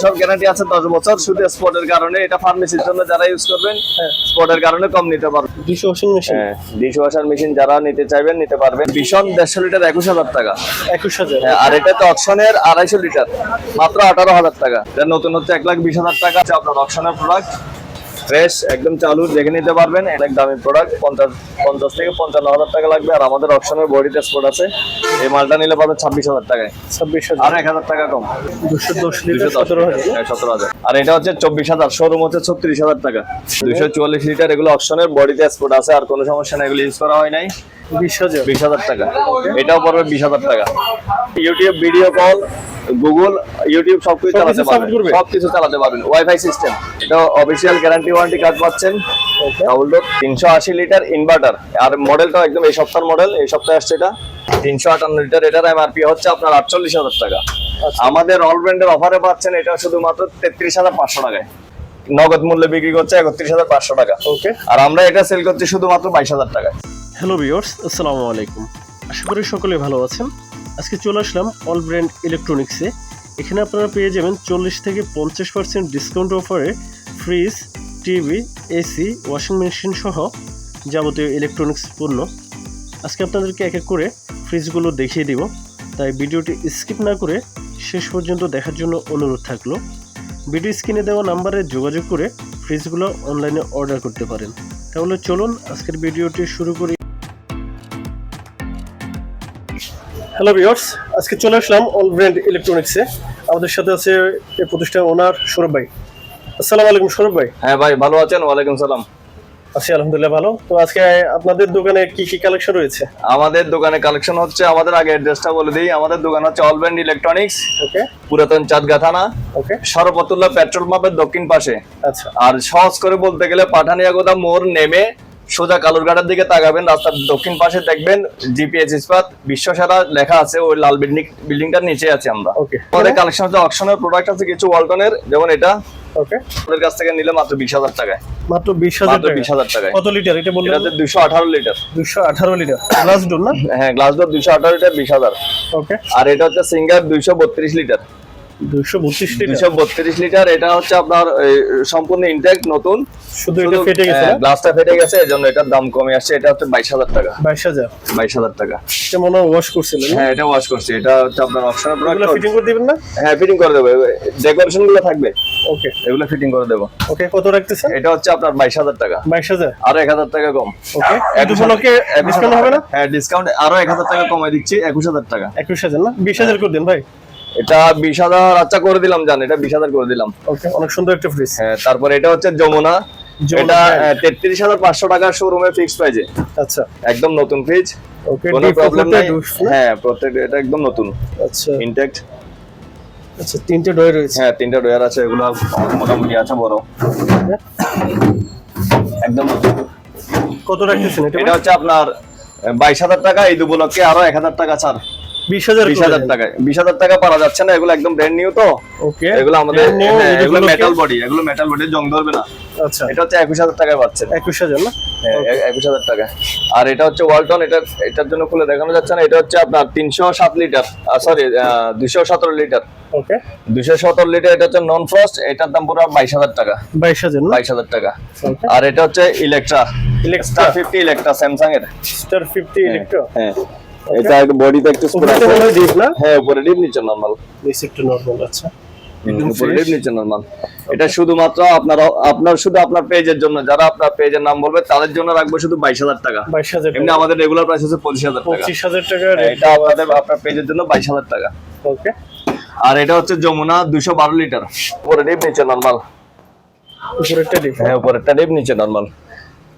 সব গ্যারান্টি আছে 10 বছর। শুধু স্পটের কারণে, এটা ফার্মেসির জন্য যারা ইউজ করবেন স্পটের কারণে কম নিতে পারবেন। Dish washing machine, dish washer machine যারা নিতে চাইবেন নিতে পারবেন। ভীষণ 150 লিটার 21,000 টাকা। 21,000। আর এটা তো অকশনের 250 লিটার মাত্র 18,000 টাকা। এটা নতুন হচ্ছে 1,20,000 টাকা। আপনার অকশনের প্রোডাক্ট ফ্রেশ একদম চালু দেখে নিতে পারবেন। অনেক দামি প্রোডাক্ট, 50 থেকে 55,000 টাকা লাগবে। আর আমাদের অকশনের বডিতে স্পট আছে। এই মালটা নিলে পাবেন 26,000 টাকায়। 26,000 আর 1,000 টাকা কম। 210 লিটার 17,000। 17,000। আর এটা হচ্ছে 24,000, শোরুম হচ্ছে 36,000 টাকা। 244 লিটার, এগুলো অকশনের বডিতে স্পট আছে। আর কোনো সমস্যা নেই, এগুলো ইউজ করা হয় নাই। 20,000 টাকা। এটাও পড়বে 20,000 টাকা। YouTube video call, Google, YouTube সবকিছু চালাতে পারবেন। সবকিছু চালাতে পারবেন। Wifi system. এটা অফিশিয়াল গ্যারান্টি ওয়ারেন্টি কার্ড পাচ্ছেন। Double door 380 litre inverter. আর মডেলটা একদম এই সপ্তাহের মডেল, এই সপ্তাহে আসছে এটা। 358 লিটার। এটার এমআরপি হচ্ছে আপনার 48,000 টাকা। আমাদের অল ব্র্যান্ডের অফারে পাচ্ছেন এটা শুধুমাত্র 33,500 টাকায়। নগদ মূল্যে বিক্রি করছে 31,500 টাকা। ওকে। আর আমরা এটা সেল করছি শুধুমাত্র 22,000 টাকায়। হ্যালো ভিউয়ার্স, আসসালামু আলাইকুম। আশা করি সকলে ভালো আছেন। আজকে চলে আসলাম অল ব্র্যান্ড ইলেকট্রনিক্সে। এখানে আপনারা পেয়ে যাবেন 40 থেকে 50% ডিসকাউন্ট অফারে fridge, TV, AC, washing machine সহ যাবতীয় ইলেকট্রনিক্স পণ্য। আজকে আপনাদেরকে এক এক করে ফ্রিজগুলো দেখিয়ে দিব, তাই ভিডিওটি স্কিপ না করে শেষ পর্যন্ত দেখার জন্য অনুরোধ থাকলো। ভিডিও স্ক্রিনে দেওয়া নাম্বারে যোগাযোগ করে ফ্রিজগুলো অনলাইনে অর্ডার করতে পারেন। তাহলে চলুন আজকের ভিডিওটি শুরু করি। হ্যালো ভিউয়ার্স, আজকে চলে আসলাম অল ব্র্যান্ড ইলেকট্রনিক্সে। আমাদের সাথে আছে এই প্রতিষ্ঠানের ওনার সৌরভ ভাই। আসসালামু আলাইকুম সৌরভ ভাই। হ্যাঁ ভাই, ভালো আছেন? ওয়ালাইকুম সালাম। আছি আলহামদুলিল্লাহ ভালো। তো আজকে আপনাদের দোকানে কি কি কালেকশন রয়েছে? আমাদের দোকানে কালেকশন হচ্ছে, আমাদের আগে অ্যাড্রেসটা বলে দিই। আমাদের দোকান হচ্ছে অল ব্র্যান্ড ইলেকট্রনিক্স। ওকে। পুরাতন চাঁদগা থানা। ওকে। সরবতুল্লাহ পেট্রোল পাম্পের দক্ষিণ পাশে। আচ্ছা। আর সহজ করে বলতে গেলে পাঠানিয়াগোদা মোড় নেমে সোজা কালুরঘাটের দিকে তাকাবেন, রাস্তার দক্ষিণ পাশে দেখবেন জিপিএস ইস্পাত বিশ্বসেরা লেখা আছে। ওই লাল বিল্ডিংটার নিচে আছে আমরা। ওকে। আমাদের কালেকশন হচ্ছে অকশনের প্রোডাক্ট আছে কিছু ওয়ালটনের, যেমন এটা। ওকে। আমাদের কাছ থেকে নিলে মাত্র 20,000 টাকায়। মাত্র 20,000 টাকা। কত লিটার এটা বললেন? এটা 218 লিটার। 218 লিটার গ্লাস ডোর না? হ্যাঁ, গ্লাস ডোর 218 লিটার, 20,000। ওকে। আর এটা হচ্ছে সিঙ্গার 232 লিটার। 232 লিটার। 232 লিটার। এটা হচ্ছে আপনার সম্পূর্ণ ইনটেক নতুন, শুধু এটা ফেটে গেছে, গ্লাসটা ফেটে গেছে, এজন্য এটার দাম কমে আসছে। এটা হচ্ছে 22,000 টাকা। 22,000 টাকা। এটা মনে হয় ওয়াশ করছিলেন? হ্যাঁ, এটা ওয়াশ করছি। এটা হচ্ছে আপনার অপশনাল প্রোডাক্ট। এগুলো ফিটিং করে দিবেন না? হ্যাঁ, ফিটিং করে দেব। ডেকোরেশন গুলো থাকবে। ওকে। এগুলো ফিটিং করে দেব। ওকে। কত রাখতেছেন? এটা হচ্ছে আপনার 22,000 টাকা। 22,000। আর 1,000 টাকা কম। ওকে। এত বলকে ডিসকাউন্ট হবে না? হ্যাঁ, ডিসকাউন্ট আরো 1,000 টাকা কমাই দিচ্ছি, 21,000 টাকা। 21,000 না? 20,000 করে দেন ভাই। এটা 20,000। আচ্ছা করে দিলাম, জান, এটা 20,000 করে দিলাম। ওকে। অনেক সুন্দর একটা ফ্রিজ। হ্যাঁ, তারপর এটা হচ্ছে যমুনা। এটা 33,500 টাকা শোরুমে ফিক্সড প্রাইজে। আচ্ছা। একদম নতুন ফ্রিজ, ওকে। কোনো প্রবলেম নাই। হ্যাঁ, প্রত্যেকটা এটা একদম নতুন। আচ্ছা। ইনটেক্ট। আচ্ছা, তিনটে ডয়ার রয়েছে। হ্যাঁ, তিনটা ডয়ার আছে। এগুলো মোটামুটি আছে বড়, একদম নতুন। কত রাখতেছেন এটা? এটা হচ্ছে আপনার 22,000 টাকা। এই দুবলকে আরো 1,000 টাকা ছাড়। 20,000 টাকায়। 20,000 টাকা পারা যাচ্ছে না, এগুলো একদম ব্র্যান্ড নিউ তো। ওকে। এগুলো আমাদের এগুলো মেটাল বডি, এগুলো মেটাল বডি, জং ধরবে না। আচ্ছা। এটা হচ্ছে 21,000 টাকায় পাচ্ছেন। 21,000 না? হ্যাঁ, 21,000 টাকা। আর এটা হচ্ছে ওয়ালটন। এটার জন্য খুলে দেখানো যাচ্ছে না। এটা হচ্ছে আপনার 307 লিটার, সরি 217 লিটার। ওকে। 217 লিটার। এটা হচ্ছে নন ফ্রস্ট। এটার দাম পুরো 22,000 টাকা। 22,000 না? 22,000 টাকা। আর এটা হচ্ছে ইলেকট্রা স্টার 50 ইলেকট্রা, স্যামসাং এর স্টার 50 ইলেকট্রা। হ্যাঁ, এটা একটু বডিতে একটু স্ক্র্যাচ আছে। ডিপ না? হ্যাঁ, উপরে ডিপ, নিচে নরমাল। নিচে একটু নরমাল। আচ্ছা। উপরে ডিপ, নিচে নরমাল। এটা শুধুমাত্র আপনার পেজের জন্য, যারা আপনার পেজের নাম বলবে তাদের জন্য রাখবো শুধু 22,000 টাকা। 22,000। এমনি আমাদের রেগুলার প্রাইস হচ্ছে 25,000 টাকা। 25,000 টাকা। এটা আপনার পেজের জন্য 22,000 টাকা। ওকে। আর এটা হচ্ছে যমুনা 212 লিটার। উপরে ডিপ, নিচে নরমাল। উপরেরটা ডিপ? হ্যাঁ, উপরেরটা ডিপ, নিচে নরমাল।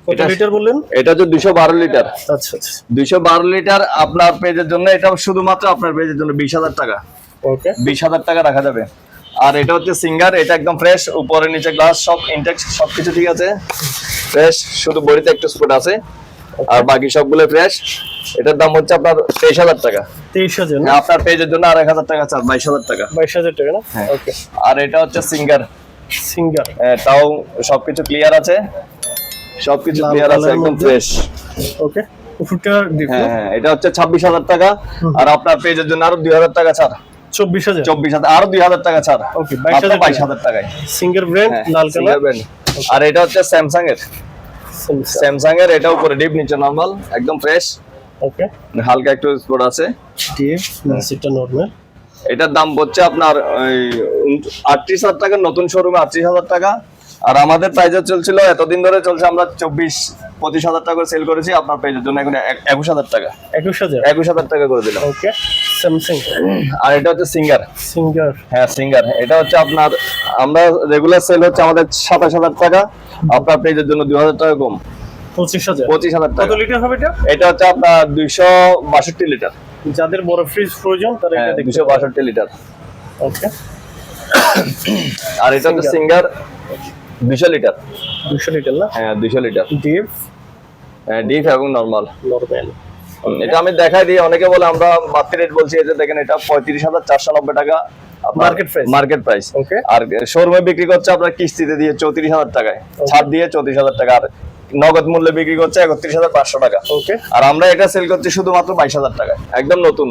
কত লিটার বললেন? এটা হচ্ছে 212 লিটার। আচ্ছা আচ্ছা। 212 লিটার আপনার পেজের জন্য, এটা শুধুমাত্র আপনার পেজের জন্য 20,000 টাকা। ওকে। 20,000 টাকা রাখা যাবে। আর এটা হচ্ছে সিঙ্গার। এটা একদম ফ্রেশ, উপরে নিচে গ্লাস সব ইনটেক্ট, সবকিছু ঠিক আছে, ফ্রেশ। শুধু বডিতে একটু স্পট আছে, আর বাকি সবগুলো ফ্রেশ। এটার দাম হচ্ছে আপনার 23,000 টাকা। 23,000 না? আপনার পেজের জন্য আর 1,000 টাকা চার, 22,000 টাকা। 22,000 টাকা না? ওকে। আর এটা হচ্ছে সিঙ্গার। হ্যাঁ, তাও সবকিছু ক্লিয়ার আছে, সবকিছু ক্লিয়ার আছে, একদম ফ্রেশ। ওকে। উপরটা ডিপ? হ্যাঁ, এটা হচ্ছে 26,000 টাকা। আর আপনার পেজের জন্য আরো 2,000 টাকা ছাড়। 24,000 24,000 আর 2,000 টাকা ছাড়। ওকে, 22,000 টাকায় সিঙ্গেল ব্র্যান্ড লাল কালার। আর এটা হচ্ছে স্যামসাং এর এটা উপরে ডিপ নিচে নরমাল একদম ফ্রেশ। ওকে, হালকা একটু স্পট আছে ডিপ নিচেটা নরমাল। এটার দাম হচ্ছে আপনার 38,000 টাকা, নতুন শোরুমে 38,000 টাকা। আর আমাদের প্রাইজে চলছিল এতদিন ধরে চলছে, আমরা 24-25,000 টাকা করে সেল করেছি আপনার প্রাইজের জন্য এখন 21,000 টাকা। 21,000 টাকা করে দিলাম। ওকে, স্যামসাং। আর এটা হচ্ছে সিঙ্গার। হ্যাঁ সিঙ্গার, এটা হচ্ছে আপনার আমরা রেগুলার সেল হচ্ছে আমাদের 27,000 টাকা, আপনার প্রাইজের জন্য 2,000 টাকা কম, 25,000 টাকা। কত লিটার হবে এটা? এটা হচ্ছে আপনার 262 লিটার। যাদের বড় ফ্রিজ প্রয়োজন তারা এটা দেখতে 262 লিটার। ওকে, আর এটা হচ্ছে সিঙ্গার 200 লিটার। 200 লিটার না? হ্যাঁ 200 লিটার। ডিপ, হ্যাঁ ডিপ এবং নরমাল। নরমাল। এটা আমি দেখাই দিই, অনেকে বলে আমরা মার্কেট রেট বলছি, এই যে দেখেন এটা 35,490 টাকা মার্কেট প্রাইস। ওকে, আর শোরুমে বিক্রি করছে আপনার কিস্তিতে দিয়ে 34,000 টাকায়, ছাড় দিয়ে 34,000 টাকা, আর নগদ মূল্যে বিক্রি করছে 31,500 টাকা। ওকে, আর আমরা এটা সেল করছি শুধুমাত্র 22,000 টাকায়, একদম নতুন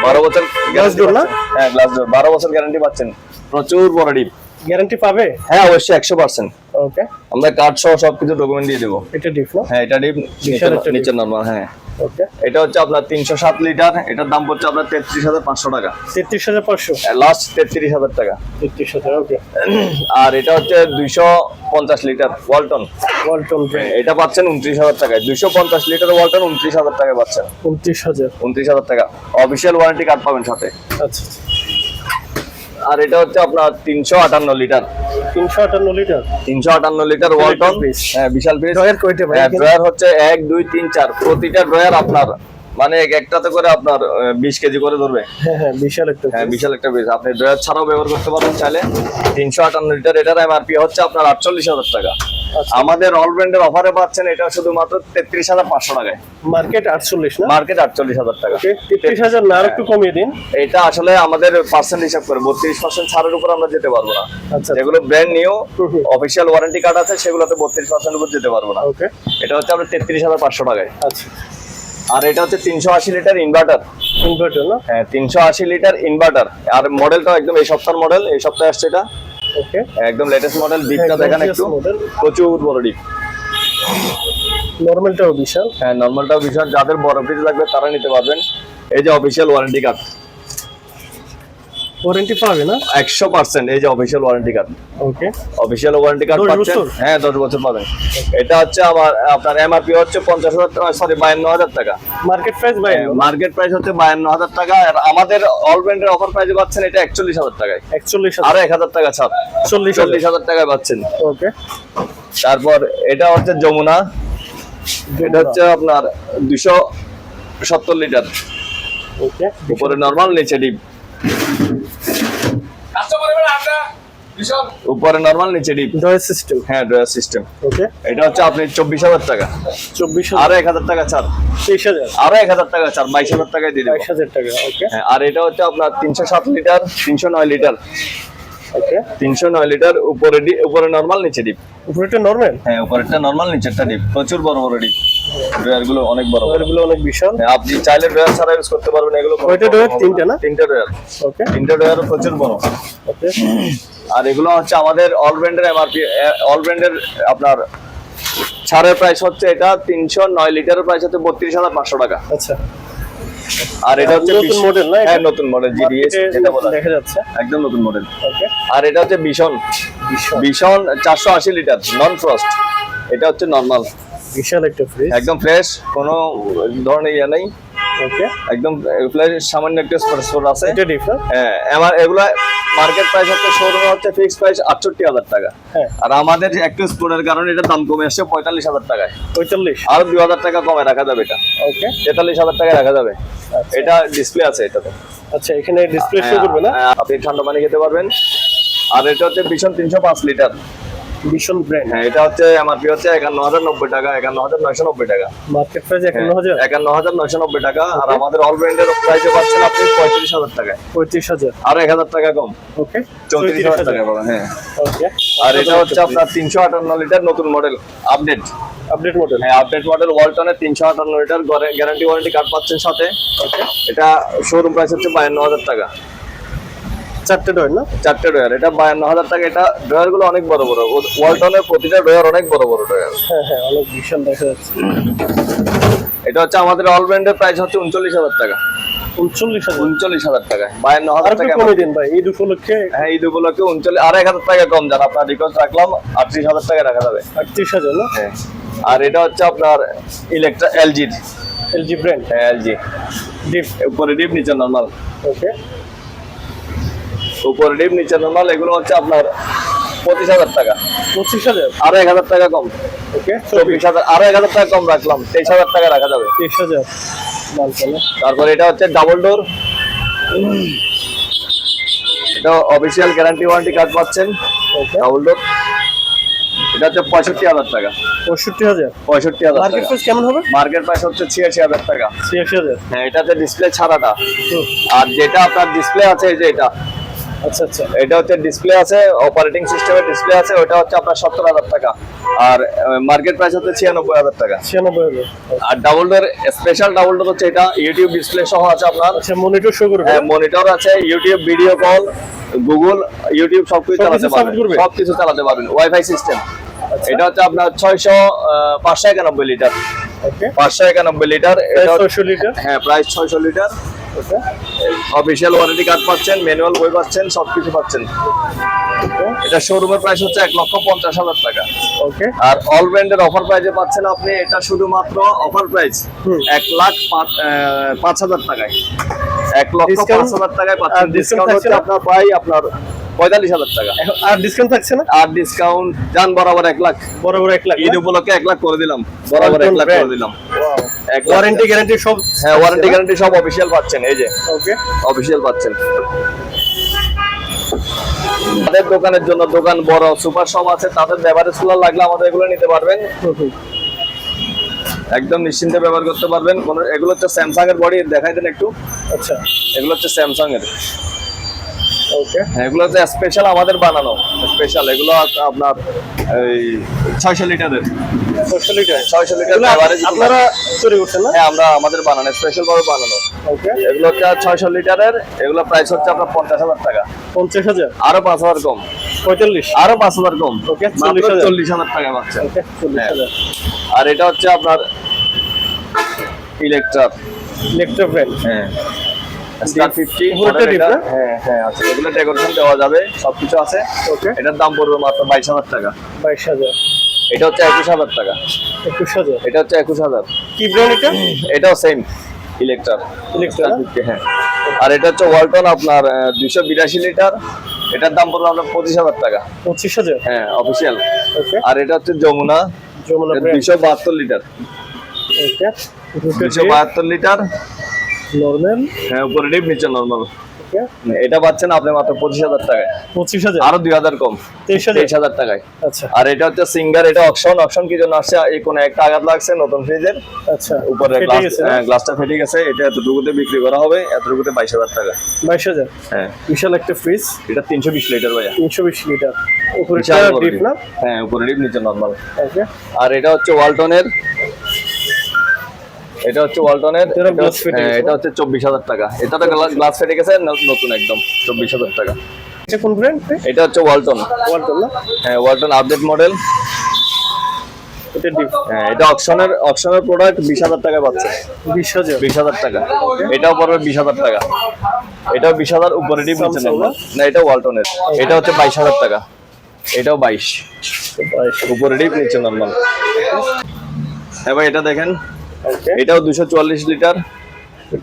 12 বছর গ্লাস ডোর না? হ্যাঁ গ্লাস ডোর, 12 বছর গ্যারান্টি পাচ্ছেন, প্রচুর বড় ডিপ। গ্যারান্টি পাবে? হ্যাঁ অবশ্যই 100%। ওকে, আমরা কার্ড সহ সবকিছু ডকুমেন্ট দিয়ে দেবো। এটা ডিপ না? হ্যাঁ এটা ডিপ নিচে নরমাল। হ্যাঁ ওকে, এটা হচ্ছে আপনার 307 লিটার, এটার দাম পড়ছে আপনার 33,500 টাকা। 33,500 লাস্ট 33,000 টাকা। 33,000। ওকে, আর এটা হচ্ছে 250 লিটার ওয়ালটন। এটা পাচ্ছেন 29,000 টাকায়। 250 লিটার ওয়ালটন 29,000 টাকায় পাচ্ছেন। 29,000 টাকা, অফিসিয়াল ওয়ারেন্টি কার্ড পাবেন সাথে। আচ্ছা, আর এটা হচ্ছে আপনার 358 লিটার। 358 লিটার ওয়ালটন। হ্যাঁ বিশাল পিস। ড্রয়ার হচ্ছে 1 2 3 4, প্রতিটা ড্রয়ার আপনার মানে একটাতে করে আপনার 20 কেজি করে ধরবে। হ্যাঁ বিশাল একটা পিস। আপনি ড্রয়ার ছাড়াও ব্যবহার করতে পারবেন চাইলে। 358 লিটার, এটার এমআরপি হচ্ছে আপনার 48,000 টাকা। আমাদের অল ব্র্যান্ডের অফারে পাচ্ছেন এটা শুধুমাত্র 33,500 টাকায়। মার্কেট 48 না? মার্কেট 48,000 টাকা। 33,000 না, একটু কমিয়ে দিন। এটা আসলে আমাদের পার্সেন্ট হিসাব করে 32% ছাড়ের উপর আমরা যেতে পারবো না। আচ্ছা, যেগুলো brand new official warranty card আছে সেগুলোতে 32% উপর যেতে পারবো না। ওকে, এটা হচ্ছে আপনার 33,500 টাকায়। আচ্ছা, আর এটা হচ্ছে 380 লিটার ইনভার্টার না? হ্যাঁ 380 লিটার ইনভার্টার। আর মডেলটা একদম এই সপ্তাহের মডেল, এই সপ্তাহে আসছে এটা। ওকে, একদম লেটেস্ট মডেল। ডিপটা দেখেন একটু, প্রচুর বড় ডিপ। নরমালটাও বিশাল। হ্যাঁ নরমালটাও বিশাল, যাদের বড় ফ্রিজ লাগবে তারা নিতে পারবেন। এই যে অফিসিয়াল ওয়ারেন্টি কার্ড, ওয়ারেন্টি পাবে না? 100%। এই যে অফিসিয়াল ওয়ারেন্টি কার্ড। ওকে, অফিসিয়াল ওয়ারেন্টি কার্ড পাচ্ছেন। হ্যাঁ 10 বছর পাবেন। এটা হচ্ছে আপনার এমআরপি হচ্ছে 52,000 টাকা। মার্কেট প্রাইস হচ্ছে 52,000 টাকা। আর আমাদের অল ব্র্যান্ডের অফার প্রাইসে পাচ্ছেন এটা 41,000 টাকায়। 41,000 আর 1,000 টাকা ছাড়, 40,000 টাকায় পাচ্ছেন। ওকে, তারপর এটা হচ্ছে যমুনা, এটা হচ্ছে আপনার 270 লিটার। ওকে, উপরে নরমাল, নিচে ডিপ। উপরে নরমাল, নিচে ডিপ। Drawer system. হ্যাঁ ড্রয়ার সিস্টেম। ওকে, এটা হচ্ছে আপনি 24,000 টাকা। 24,000। আর 1,000 টাকা ছাড়, 23,000। আর 1,000 টাকা ছাড়, 22,000 টাকায় দিয়ে দেব। 22,000 টাকা। ওকে, আর এটা হচ্ছে আপনার 307 লিটার, 309 লিটার। ওকে, 309 লিটার, উপরে নরমাল, নিচে ডিপ। উপরেটা নরমাল? হ্যাঁ উপরেরটা নরমাল, নিচেরটা ডিপ। প্রচুর বড় বড় ডিপ, ড্রয়ার গুলো অনেক বড়। ড্রয়ারগুলো অনেক বিশাল। হ্যাঁ আপনি চাইলে ড্রয়ার ছাড়া ইউজ করতে পারবেন এগুলো। কয়টা ড্রয়ার? 3টা না? 3টা ড্রয়ার। ওকে, 3টা ড্রয়ার প্রচুর বড়। ওকে, আর এগুলো হচ্ছে আমাদের অল ব্র্যান্ডের এমআরপি, অল ব্র্যান্ডের আপনার ছাড়ের প্রাইস হচ্ছে এটা 309 লিটারের প্রাইস হচ্ছে 32,500 টাকা। আচ্ছা, আর এটা হচ্ছে নতুন মডেল না? হ্যাঁ নতুন মডেল, জিডিএস যেটা বলা দেখা যাচ্ছে, একদম নতুন মডেল। ওকে, আর এটা হচ্ছে বিশন 480 লিটার নন ফ্রস্ট। এটা হচ্ছে নরমাল, বিশাল একটা ফ্রিজ, একদম ফ্রেশ, কোনো ধরনের ইয়ে নেই। ওকে, একদম ফ্রেশ, সামান্য একটু স্পট আছে। এটা ডিফারেন্ট। হ্যাঁ আমার এগুলা মার্কেট প্রাইস হচ্ছে শোরুমে হচ্ছে ফিক্স প্রাইস 68,000 টাকা। হ্যাঁ, আর আমাদের একটু স্পোর্টের কারণে এটা দাম কমে আসছে 45,000 টাকায়। 45? আর 2,000 টাকা কমে রাখা যাবে এটা। ওকে, 43,000 টাকায় রাখা যাবে। এটা ডিসপ্লে আছে এটাতে। আচ্ছা, এখানে ডিসপ্লে শো করবে না? আপনি ঠান্ডা পানি খেতে পারবেন। আর এটা হচ্ছে ভীষণ 305 লিটার ভীষণ ব্র্যান্ড। হ্যাঁ এটা হচ্ছে এমআরপি হচ্ছে 51,090 টাকা, 51,990 টাকা। Market price 51,000? 51,990 টাকা। আর আমাদের অল ব্র্যান্ডের প্রাইসে পাচ্ছেন আপনি 35,000 টাকায়। 35,000? আর 1,000 টাকা কম। ওকে, 34,000 টাকা পাবেন। হ্যাঁ ওকে। আর এটা হচ্ছে আপনার 358 লিটার নতুন মডেল, আপডেট মডেল। হ্যাঁ আপডেট মডেল ওয়ালটনের 358 লিটার, গ্যারান্টি ওয়ারেন্টি কার্ড পাচ্ছেন সাথে। ওকে, এটা শোরুম প্রাইস হচ্ছে 52,000 টাকা। চারটে ডয়ার না? চারটে ডয়ার, এটা 52,000 টাকা। এটা ডয়ার গুলো অনেক বড় বড়, ওয়ালটনের প্রতিটা ডয়ার অনেক বড় বড় ডয়ার। হ্যাঁ হ্যাঁ, অনেক বিশাল দেখা যাচ্ছে। এটা হচ্ছে আমাদের অল ব্র্যান্ডের প্রাইস হচ্ছে 39,000 টাকা। 39,000 টাকা, 52,000 টাকা কমে দিন ভাই ঈদ উপলক্ষে। হ্যাঁ, ঈদ উপলক্ষে 1,000 টাকা কম জান, আপনার রিকোয়েস্ট রাখলাম 38,000 টাকা রাখা যাবে। 38,000 না? হ্যাঁ। আর এটা হচ্ছে আপনার ইলেকট্রা এলজি ব্র্যান্ড। হ্যাঁ, এলজি। ডিপ উপরে ডিপ, নিচে নরমাল। ওকে, উপরে ডিপ, নিচে নরমাল। এগুলো হচ্ছে আপনার 25,000 টাকা। 25,000, আরো 1,000 টাকা কম। ওকে 24,000, আরো 1,000 টাকা কম রাখলাম, 23,000 টাকা রাখা যাবে। 23,000 মাল চলে। তারপর এটা হচ্ছে ডাবল ডোর, এটা অফিসিয়াল গ্যারান্টি ওয়ারেন্টি কার্ড পাচ্ছেন। ওকে, ডাবল ডোর, এটা হচ্ছে 65,000 টাকা। 65,000। 65,000 মার্কেট টাকা। প্রাইস কেমন হবে? মার্কেট প্রাইস হচ্ছে 86,000 টাকা। 86,000। হ্যাঁ, এটাতে ডিসপ্লে ছাড়াটা। আর যেটা আপনার ডিসপ্লে আছে, এই যে এটা, আচ্ছা আচ্ছা, এটা হচ্ছে ডিসপ্লে আছে, অপারেটিং সিস্টেমের ডিসপ্লে আছে, ওটা হচ্ছে আপনার 70,000 টাকা। আর মার্কেট প্রাইস হচ্ছে 96,000 টাকা। 96,000। আর double door, special double door হচ্ছে এটা, ইউটিউব ডিসপ্লে সহ আছে আপনার। আচ্ছা, মনিটর শো করবে? হ্যাঁ, মনিটর আছে, YouTube video call, Google, YouTube সবকিছু চালাতে পারবেন, সবকিছু চালাতে পারবেন, ওয়াইফাই সিস্টেম। এটা হচ্ছে আপনার 591 লিটার। ওকে, 591 লিটার। এটা 600 লিটার। হ্যাঁ, প্রাইস 600 লিটার। ওকে, অফিসিয়াল ওয়ারেন্টি কার্ড পাচ্ছেন, ম্যানুয়াল বই পাচ্ছেন, সবকিছু পাচ্ছেন। এটা শোরুমের প্রাইস হচ্ছে 1,50,000 টাকা। ওকে, আর অল ব্র্যান্ডের অফার প্রাইসে পাচ্ছেন আপনি, এটা শুধুমাত্র অফার প্রাইস 1,05,000 টাকায়, 1,05,000 টাকায় পাচ্ছেন। ডিসকাউন্ট হচ্ছে আপনার প্রায় আপনার 45,000 টাকা। আর ডিসকাউন্ট থাকছে না? আর ডিসকাউন্ট জান বরাবর 1 লাখ, বরাবর 1 লাখ। ঈদ উপলক্ষে 1 লাখ করে দিলাম, বরাবর 1 লাখ করে দিলাম। ওয়ারেন্টি গ্যারান্টি সব? হ্যাঁ, ওয়ারেন্টি গ্যারান্টি সব অফিসিয়াল পাচ্ছেন। এই যে ওকে, অফিসিয়াল পাচ্ছেন। তাদের দোকানের জন্য, দোকান বড় সুপার শপ আছে, তাদের বেভারেজ কুলার লাগলে আমাদের এগুলো নিতে পারবেন, একদম নিশ্চিন্তে ব্যবহার করতে পারবেন। এগুলো হচ্ছে স্যামসাং এর বডি, দেখাই দেন একটু। আচ্ছা, এগুলো হচ্ছে স্যামসাং এর। ওকে, এগুলো হচ্ছে স্পেশাল আমাদের বানানো, স্পেশাল। এগুলো আপনার এই 600 লিটারের, 600 লিটার। 600 লিটার বেভারেজ আপনারা তৈরি করছেন না? হ্যাঁ, আমরা আমাদের বানানো, স্পেশাল ভাবে বানানো। ওকে, এগুলো হচ্ছে 600 লিটারের। এগুলো প্রাইস হচ্ছে আপনার 50,000 টাকা। 50,000, আরো 5,000 কম, 45, আরো 5,000 কম। ওকে, মাত্র 40,000। 40,000 টাকা পাচ্ছেন। ওকে, 40,000। আর এটা হচ্ছে আপনার ইলেকট্রা ব্র্যান্ড। হ্যাঁ, স্টার 50 এগুলোতে ডিপ না? হ্যাঁ হ্যাঁ আছে, এগুলো ডেকোরেশন দেওয়া যাবে, সবকিছু আছে। ওকে, এটার দাম পড়বে মাত্র 22,000 টাকা। 22,000। এটা হচ্ছে 21,000 টাকা। 21,000। এটা হচ্ছে 21,000। কি ব্র্যান্ড এটা? এটাও সেম ইলেকট্রা। হ্যাঁ। আর এটা হচ্ছে ওয়ালটন আপনার 282 লিটার। এটার দাম পড়বে আপনার 25,000 টাকা। 25,000। হ্যাঁ, অফিসিয়াল। ওকে, আর এটা হচ্ছে যমুনা, ব্র্যান্ড। 272 লিটার। ওকে, 272 লিটার। নরমাল। হ্যাঁ, উপরে ডিপ, নিচে নরমাল। ওকে, এটা পাচ্ছেন আপনি মাত্র 25,000 টাকায়। 25,000। আরো 2,000 কম, 23,000 টাকায়। আচ্ছা আর এটা হচ্ছে সিঙ্গার, এটা অকশন কি জন্য আসছে, এই কোনে একটা আঘাত লাগছে নতুন ফ্রিজের আচ্ছা, উপরে, ফেটে গেছে না? গ্লাসটা ফেটে গেছে। এটা এতটুকুতে বিক্রি করা হবে, এতটুকুতে 22,000 টাকা। 22,000। হ্যাঁ, বিশাল একটা ফ্রিজ। এটা 320 লিটার ভাইয়া। 320 লিটার। উপরে বিশাল বড় ডিপ ডিপ। না? হ্যাঁ, উপরে ডিপ, নিচে নরমাল। ওকে, আর এটা হচ্ছে ওয়ালটনের, এটা হচ্ছে ওয়ালটনের। এটার গ্লাস ফেটে গেছে। এটা হচ্ছে 24,000 টাকা। এটা তো গ্লাস ফেটে গেছে, নতুন একদম 24,000 টাকা। এটা কোন ব্র্যান্ড? এটা হচ্ছে ওয়ালটন। ওয়ালটন না? হ্যাঁ, ওয়ালটন আপডেট মডেল। এটা ডিপ। হ্যাঁ, এটা অকশনের প্রোডাক্ট 20,000 টাকা পাচ্ছে। 20,000। 20,000 টাকা। এটাও পড়বে 20,000 টাকা। এটাও 20,000, উপরে ডিপ, নিচে নরমাল। না, এটা ওয়ালটনের। এটা হচ্ছে 22,000 টাকা। এটাও 22, উপরে ডিপ, নিচে নরমাল। হ্যাঁ ভাই, এটা দেখেন, ওকে, এটাও 244 লিটার।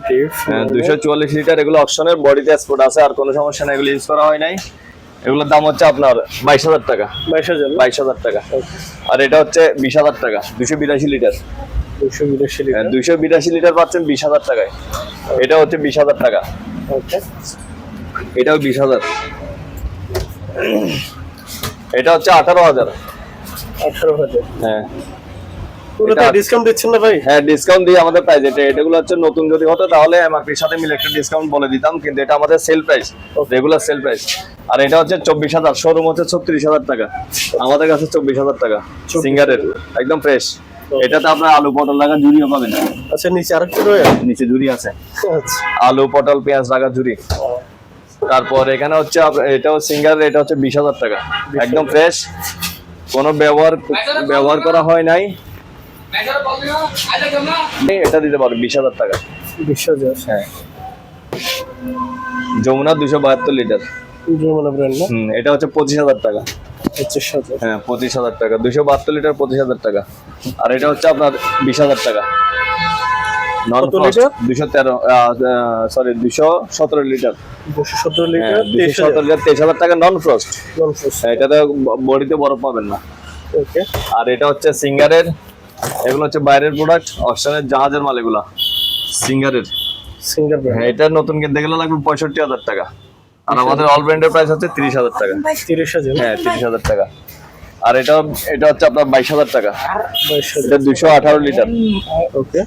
ডিপ। হ্যাঁ, 244 লিটার। এগুলো অকশনের, বডিতে স্পট আছে, আর কোনো সমস্যা নেই, এগুলো ইউজ করা হয় নাই। এগুলোর দাম হচ্ছে আপনার 22,000 টাকা। 22,000। 22,000 টাকা। আর এটা হচ্ছে 20,000 টাকা, 282 লিটার। 282 লিটার। 282 লিটার পাচ্ছেন 20,000 টাকায়। এটা হচ্ছে 20,000 টাকা। ওকে, এটাও 20,000। এটা হচ্ছে 18,000। 18,000। হ্যাঁ, পুরোটা ডিসকাউন্ট দিচ্ছেন না ভাই? হ্যাঁ, ডিসকাউন্ট দিয়ে আমাদের প্রাইস এটাগুলো হচ্ছে নতুন যদি হতো তাহলে এমআরপির সাথে মিলে একটা ডিসকাউন্ট বলে দিতাম, কিন্তু এটা আমাদের sale price, regular sale price. আর এটা হচ্ছে 24,000, শোরুম হচ্ছে 36,000 টাকা, আমাদের কাছে 24,000 টাকা সিঙ্গারের, একদম ফ্রেশ। এটাতে আপনার আলু পটল লাগা ঝুড়িও পাবেন। আচ্ছা, নিচে আরেকটা রয়েছে? নিচে ঝুড়ি আছে, আচ্ছা, আলু পটল পেঁয়াজ লাগা ঝুড়ি। তারপর এখানে হচ্ছে এটাও সিঙ্গার, এটা হচ্ছে 20,000 টাকা, একদম ফ্রেশ, কোনো ব্যবহার করা হয় নাই। এটা দিতে পারো 20,000 টাকা। 20,000। হ্যাঁ, যমুনা 272 লিটার। যমুনা ব্র্যান্ড না? এটা হচ্ছে 25,000 টাকা। 25,000। হ্যাঁ, 25,000 টাকা, 272 লিটার 25,000 টাকা। আর এটা হচ্ছে আপনার 20,000 টাকা। নন ফ্রস্ট 217 লিটার। 217 লিটার 23,000 টাকা নন ফ্রস্ট। নন ফ্রস্ট। এটাতে বডিতে বরফ পাবেন না। ওকে। আর এটা হচ্ছে সিঙ্গারের, এগুলো হচ্ছে বাইরের প্রোডাক্ট, অকশনের জাহাজের মাল এগুলা। সিঙ্গারের, সিঙ্গার ব্র্যান্ড। হ্যাঁ, এটা নতুন কিনতে গেলে লাগবে 65,000 টাকা। আর আমাদের অল ব্র্যান্ডের প্রাইস হচ্ছে 30,000 টাকা। 30,000। হ্যাঁ, 30,000 টাকা। আর এটা হচ্ছে আপনার 22,000 টাকা। 22,000। এটা 218 লিটার। ওকে।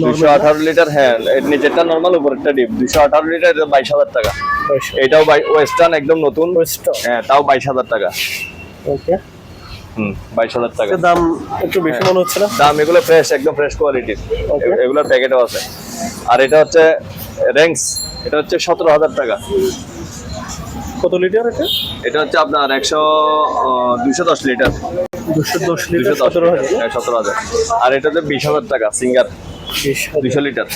218 লিটার। হ্যাঁ, এর নিচেরটা নরমাল, উপরেরটা ডিপ। 218 লিটার, এটা 22,000 টাকা। 22,000। এটাও ওয়েস্টার্ন, একদম নতুন। ওয়েস্টার্ন। হ্যাঁ, তাও 22,000 টাকা। ওকে। 22,000 টাকা। দাম একটু বেশি মনে হচ্ছে না? দাম এগুলো ফ্রেশ, একদম ফ্রেশ কোয়ালিটির, এগুলোর প্যাকেটও আছে। আর এটা হচ্ছে র্যাঙ্কস, এটা হচ্ছে 17,000 টাকা। কত লিটার এটা? এটা হচ্ছে আপনার 210 লিটার। 210 লিটার 17,000। হ্যাঁ, 17,000। আর এটা হচ্ছে 20,000 টাকা সিঙ্গার, 200 লিটার।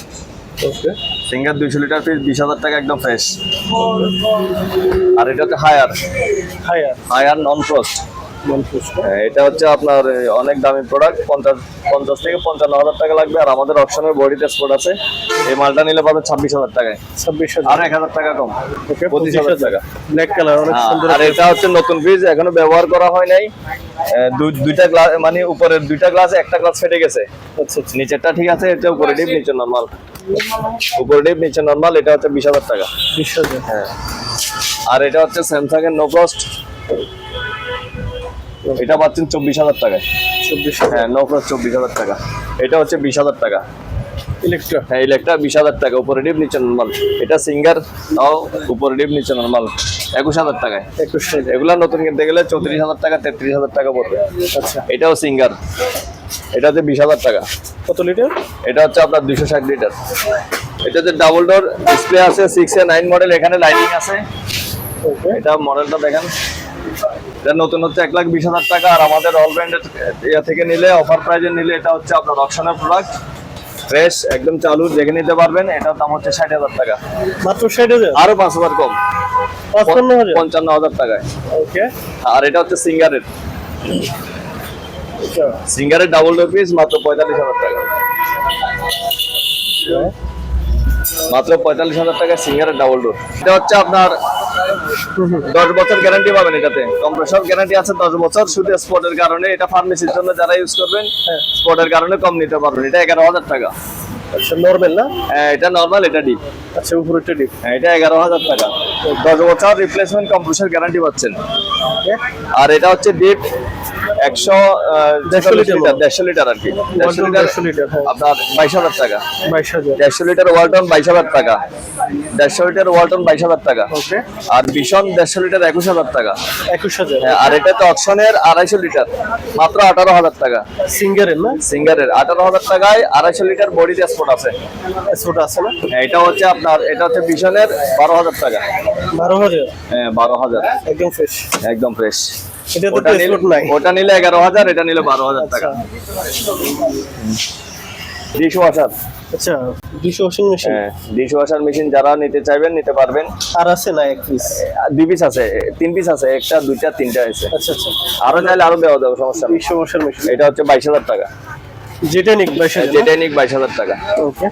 ওকে। সিঙ্গার 200 লিটার পিস 20,000 টাকা, একদম ফ্রেশ। আর এটা হচ্ছে হায়ার নন ফ্রস্ট। এটা হচ্ছে আপনার অনেক দামি প্রোডাক্ট, 50 থেকে 55,000 টাকা লাগবে। আর আমাদের অপশনের বডিতে স্পট আছে। এই মালটা নিলে পাবেন 26,000 টাকায়। 26,000। আর 1,000 টাকা কম, 25,000 টাকা। ব্ল্যাক কালার, অনেক সুন্দর। আর এটা হচ্ছে নতুন ফ্রিজ, এখনো ব্যবহার করা হয় নাই। দুইটা গ্লাস, মানে উপরের দুইটা গ্লাসে একটা গ্লাস ফেটে গেছে। আচ্ছা। নিচেরটা ঠিক আছে, এটা উপরে ডিপ, নিচে নরমাল। উপরে ডিপ, নিচে নরমাল। এটা হচ্ছে 20,000 টাকা। 20,000। হ্যাঁ। আর এটা হচ্ছে স্যামসাং এর নো ফ্রস্ট, এটা পাচ্ছেন 24,000 টাকায়। 24,000। হ্যাঁ, নো ফ্রস্ট 24,000 টাকা। এটা হচ্ছে 20,000 টাকা। ইলেকট্রা। হ্যাঁ, ইলেকট্রা 20,000 টাকা, উপরে ডিপ, নিচে নরমাল। এটা সিঙ্গার, তাও উপরে ডিপ, নিচে নরমাল, 21,000 টাকায়। 21,000। এগুলা নতুন কিনতে গেলে 34,000 টাকা, 33,000 টাকা পড়বে। আচ্ছা। এটাও সিঙ্গার, এটা হচ্ছে 20,000 টাকা। কত লিটার? এটা হচ্ছে আপনার 260 লিটার। এটাতে ডাবল ডোর ডিসপ্লে আছে, 6 এ 9 মডেল, এখানে লাইটিং আছে। ওকে। এটা মডেলটা দেখেন, এটা নতুন হচ্ছে 1,20,000 টাকা। আর আমাদের অল ব্র্যান্ডের থেকে নিলে, অফার প্রাইজে নিলে, এটা হচ্ছে আপনার অপশনের প্রোডাক্ট, ফ্রেশ, একদম চালু, দেখে নিতে পারবেন। এটার দাম হচ্ছে 60,000 টাকা। মাত্র 60,000? আরো 5,000 কম, 55,000 টাকায়। ওকে। আর এটা হচ্ছে সিঙ্গারের, সিঙ্গারের ডাবল ডোর পিস, মাত্র 45,000 টাকা। মাত্র 45,000 টাকা সিঙ্গারের ডাবল ডোর। এটা হচ্ছে আপনার 10 বছর গ্যারান্টি পাবেন। এটাতে কম্প্রেসর গ্যারান্টি আছে 10 বছর। শুধু স্পটের কারণে, এটা ফার্মেসির জন্য যারা ইউজ করবেন, স্পটের কারণে কম নিতে পারবেন। এটা 11,000 টাকা। আচ্ছা, নরমাল না? হ্যাঁ, এটা নরমাল, এটা ডিপ। আচ্ছা, উপরেরটা ডিপ। হ্যাঁ, এটা 11,000 টাকা। 10 বছর রিপ্লেসমেন্ট কম্প্রেসর গ্যারান্টি পাচ্ছেন। আর এটা হচ্ছে ডিপ, 150 লিটার আর কি। 150 লিটার আপনার 22,000 টাকা। 150 লিটার ওয়ালটন 22,000 টাকা। 150 লিটার ওয়ালটন 22,000 টাকা। ওকে। আর ভীষণ 150 লিটার 21,000 টাকা। 21,000। আর এটা তো অকশনের 250 লিটার, মাত্র 18,000 টাকা। সিঙ্গারের না? সিঙ্গারের 18,000 টাকায় 250 লিটার বডিতে স্পট আছে। স্পট আছে না? এটা হচ্ছে আপনার, এটা হচ্ছে ভীষণের 12,000 টাকা। 12,000? হ্যাঁ, 12,000, একদম ফ্রেশ। একদম ফ্রেশ। ওটা নিলে 11,000, এটা নিলে 12,000 টাকা। ডিশ ওয়াশার, আচ্ছা, ডিশ ওয়াশিং মেশিন। হ্যাঁ, ডিশ ওয়াশার মেশিন যারা নিতে চাইবেন নিতে পারবেন। আর আছে না? এক পিস? 2 পিস আছে, 3 পিস আছে, একটা, দুইটা, তিনটা আছে। আচ্ছা আচ্ছা। আরো চাইলে আরো দেওয়া যাবে, সমস্যা নেই। Dish washer machine. এটা হচ্ছে 22,000 টাকা। যেটা নিক 22,000। যেটাই নিক 22,000 টাকা। ওকে।